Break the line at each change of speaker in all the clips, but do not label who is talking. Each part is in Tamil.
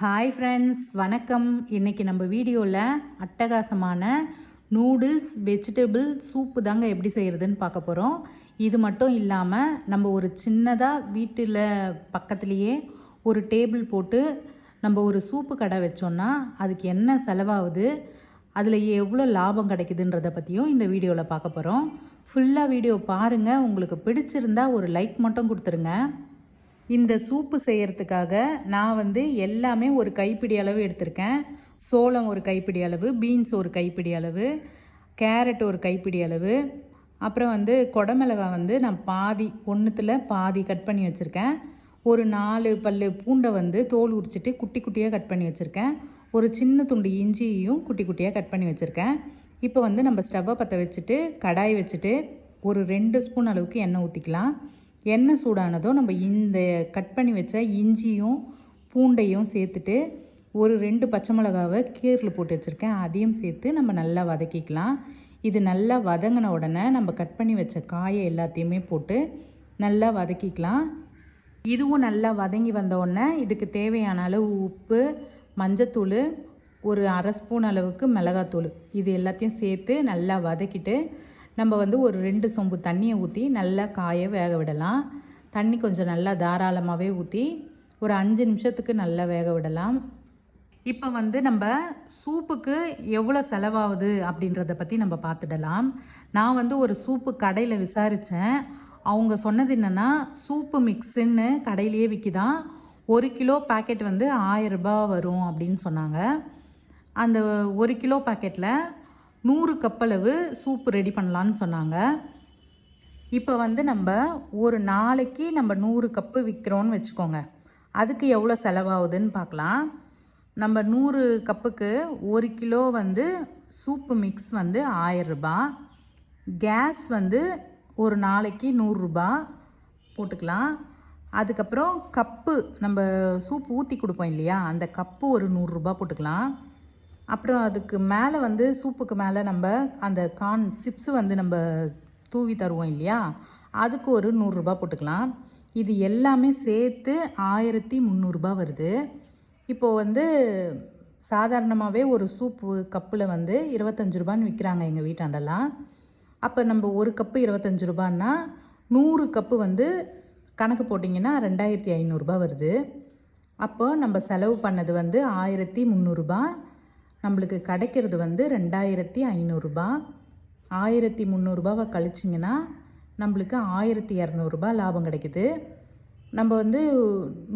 ஹாய் ஃப்ரெண்ட்ஸ், வணக்கம். இன்றைக்கி நம்ம வீடியோவில் அட்டகாசமான நூடுல்ஸ் வெஜிடபிள் சூப்பு தாங்க எப்படி செய்கிறதுன்னு பார்க்க போகிறோம். இது மட்டும் இல்லாமல் நம்ம ஒரு சின்னதாக வீட்டில் பக்கத்துலேயே ஒரு டேபிள் போட்டு நம்ம ஒரு சூப்பு கடை வச்சோன்னா அதுக்கு என்ன செலவாகுது, அதில் எவ்வளோ லாபம் கிடைக்குதுன்றதை பற்றியும் இந்த வீடியோவில் பார்க்க போகிறோம். ஃபுல்லாக வீடியோ பாருங்கள். உங்களுக்கு பிடிச்சிருந்தா ஒரு லைக் மட்டும் கொடுத்துருங்க. இந்த சூப்பு செய்கிறதுக்காக நான் எல்லாமே ஒரு கைப்பிடி அளவு எடுத்திருக்கேன். சோளம் ஒரு கைப்பிடி அளவு, பீன்ஸ் ஒரு கைப்பிடி அளவு, கேரட் ஒரு கைப்பிடி அளவு, அப்புறம் குடமிளகாய் நான் ஒன்றுத்தில் பாதி கட் பண்ணி வச்சுருக்கேன். ஒரு 4 பல் பூண்டை தோல் உரிச்சிட்டு குட்டி குட்டியாக கட் பண்ணி வச்சுருக்கேன். ஒரு சின்ன துண்டு இஞ்சியையும் குட்டி குட்டியாக கட் பண்ணி வச்சுருக்கேன். இப்போ நம்ம ஸ்டவ்வை பற்ற வச்சுட்டு கடாய் வச்சுட்டு ஒரு 2 ஸ்பூன் அளவுக்கு எண்ணெய் ஊற்றிக்கலாம். எண்ணெய் சூடானதும் நம்ம இந்த கட் பண்ணி வச்ச இஞ்சியும் பூண்டையும் சேர்த்துட்டு ஒரு 2 பச்சை மிளகாவை கீரில் போட்டு வச்சுருக்கேன், அதையும் சேர்த்து நம்ம நல்லா வதக்கிக்கலாம். இது நல்லா வதங்கின உடனே நம்ம கட் பண்ணி வச்ச காயை எல்லாத்தையுமே போட்டு நல்லா வதக்கிக்கலாம். இதுவும் நல்லா வதங்கி வந்த உடனே இதுக்கு தேவையான அளவு உப்பு, மஞ்சத்தூள், ஒரு 1/2 ஸ்பூன் அளவுக்கு மிளகாத்தூள், இது எல்லாத்தையும் சேர்த்து நல்லா வதக்கிட்டு நம்ம ஒரு 2 சொம்பு தண்ணியை ஊற்றி நல்லா காய வேக விடலாம். தண்ணி கொஞ்சம் நல்லா தாராளமாகவே ஊற்றி ஒரு 5 நிமிஷத்துக்கு நல்லா வேக விடலாம். இப்போ நம்ம சூப்புக்கு எவ்வளோ செலவாகுது அப்படின்றத பற்றி நம்ம பார்த்துடலாம். நான் ஒரு சூப்பு கடையில் விசாரித்தேன். அவங்க சொன்னது என்னென்னா, சூப்பு மிக்ஸுன்னு கடையிலேயே விற்கிதான். 1 கிலோ பேக்கெட் 1000 ரூபாய் வரும் அப்படின்னு சொன்னாங்க. அந்த 1 கிலோ பேக்கெட்டில் 100 கப்பளவு சூப்பு ரெடி பண்ணலான்னு சொன்னாங்க. இப்போ நம்ம ஒரு நாளைக்கு நம்ம 100 கப்பு விற்கிறோன்னு வச்சுக்கோங்க. அதுக்கு எவ்வளோ செலவாகுதுன்னு பார்க்கலாம். நம்ம 100 கப்புக்கு 1 கிலோ சூப்பு மிக்ஸ் 1000 ரூபாய். கேஸ் ஒரு நாளைக்கு 100 ரூபாய் போட்டுக்கலாம். அதுக்கப்புறம் கப்பு நம்ம சூப்பு ஊற்றி கொடுப்போம் இல்லையா, அந்த கப்பு ஒரு 100 ரூபாய் போட்டுக்கலாம். அப்புறம் அதுக்கு மேலே சூப்புக்கு மேலே நம்ம அந்த கார்ன் சிப்ஸு நம்ம தூவி தருவோம் இல்லையா, அதுக்கு ஒரு 100 ரூபாய் போட்டுக்கலாம். இது எல்லாமே சேர்த்து 1300 ரூபாய் வருது. இப்போது சாதாரணமாகவே ஒரு சூப்பு கப்பில் 25 ரூபான்னு விற்கிறாங்க எங்கள் வீட்டாண்டெல்லாம். அப்போ நம்ம ஒரு கப்பு 25 ரூபான்னா 100 கப்பு கணக்கு போட்டிங்கன்னா 2500 ரூபாய் வருது. அப்போ நம்ம செலவு பண்ணது 1300 ரூபாய், நம்மளுக்கு கிடைக்கிறது 2500 ரூபாய். 1300 ரூபாவை கழிச்சிங்கன்னா நம்மளுக்கு 1200 ரூபாய் லாபம் கிடைக்குது. நம்ம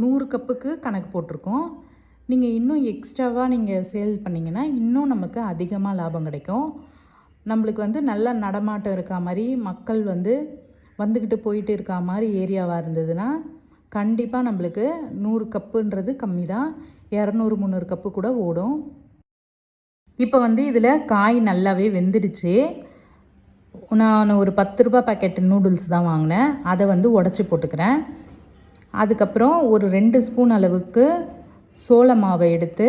100 கப்புக்கு கணக்கு போட்டிருக்கோம். நீங்கள் இன்னும் எக்ஸ்ட்ராவாக நீங்கள் சேல் பண்ணிங்கன்னா இன்னும் நமக்கு அதிகமாக லாபம் கிடைக்கும். நம்மளுக்கு நல்ல நடமாட்டம் இருக்கா மாதிரி, மக்கள் வந்துக்கிட்டு போயிட்டு இருக்கா மாதிரி ஏரியாவாக இருந்ததுன்னா கண்டிப்பாக நம்மளுக்கு 100 கப்புன்றது கம்மி தான், 200-300 கப்பு கூட ஓடும். இப்போ இதில் காய் நல்லாவே வெந்துடுச்சு. நான் ஒரு 10 ரூபாய் பேக்கெட் நூடுல்ஸ் தான் வாங்கினேன், அதை உடச்சி போட்டுக்கிறேன். அதுக்கப்புறம் ஒரு 2 ஸ்பூன் அளவுக்கு சோள மாவை எடுத்து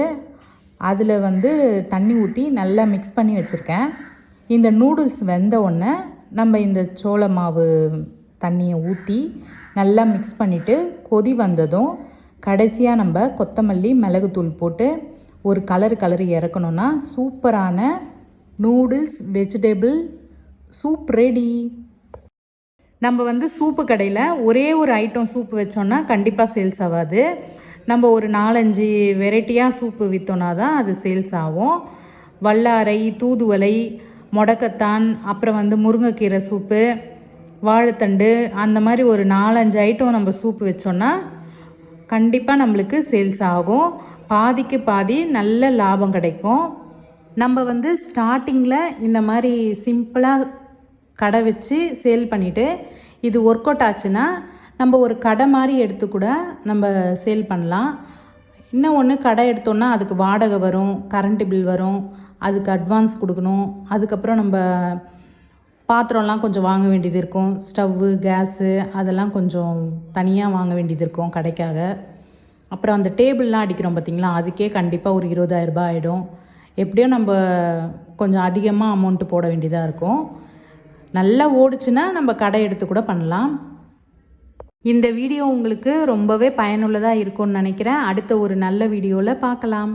அதில் தண்ணி ஊற்றி நல்லா மிக்ஸ் பண்ணி வச்சுருக்கேன். இந்த நூடுல்ஸ் வெந்த உடனே நம்ம இந்த சோள மாவு தண்ணியை ஊற்றி நல்லா மிக்ஸ் பண்ணிவிட்டு கொதி வந்ததும் கடைசியாக நம்ம கொத்தமல்லி, மிளகுத்தூள் போட்டு ஒரு கலரு இறக்கணுன்னா சூப்பரான நூடுல்ஸ் வெஜிடபிள் சூப் ரெடி. நம்ம சூப்பு கடையில் ஒரே ஒரு ஐட்டம் சூப்பு வச்சோன்னா கண்டிப்பாக சேல்ஸ் ஆகாது. நம்ம ஒரு 4-5 வெரைட்டியாக சூப்பு விற்றோன்னா தான் அது சேல்ஸ் ஆகும். வல்லாரை, தூதுவளை, முடக்கத்தான், அப்புறம் முருங்கைக்கீரை சூப்பு, வாழைத்தண்டு, அந்த மாதிரி ஒரு 4-5 ஐட்டம் நம்ம சூப்பு வச்சோன்னா கண்டிப்பாக நம்மளுக்கு சேல்ஸ் ஆகும். பாதிக்கு பாதி நல்ல லாபம் கிடைக்கும். நம்ம ஸ்டார்டிங்கில் இந்த மாதிரி சிம்பிளாக கடை வச்சு சேல் பண்ணிவிட்டு இது ஒர்க் அவுட் ஆச்சுன்னா நம்ம ஒரு கடை மாதிரி எடுத்து கூட நம்ம சேல் பண்ணலாம். இன்னும் ஒன்று, கடை எடுத்தோன்னா அதுக்கு வாடகை வரும், கரண்ட்டு பில் வரும், அதுக்கு அட்வான்ஸ் கொடுக்கணும். அதுக்கப்புறம் நம்ம பாத்திரம்லாம் கொஞ்சம் வாங்க வேண்டியது இருக்கும், ஸ்டவ்வு, கேஸு, அதெல்லாம் கொஞ்சம் தனியாக வாங்க வேண்டியது இருக்கும் கடைக்காக. அப்புறம் அந்த டேபிள்லாம் அடிக்கிறோம் பார்த்திங்களா, அதுக்கே கண்டிப்பாக ஒரு 20,000 ரூபாய் ஆகிடும். எப்படியோ நம்ம கொஞ்சம் அதிகமாக அமௌண்ட்டு போட வேண்டியதாக இருக்கும். நல்லா ஓடிச்சுன்னா நம்ம கடை எடுத்து கூட பண்ணலாம். இந்த வீடியோ உங்களுக்கு ரொம்பவே பயனுள்ளதாக இருக்கும்னு நினைக்கிறேன். அடுத்த ஒரு நல்ல வீடியோவில் பார்க்கலாம்.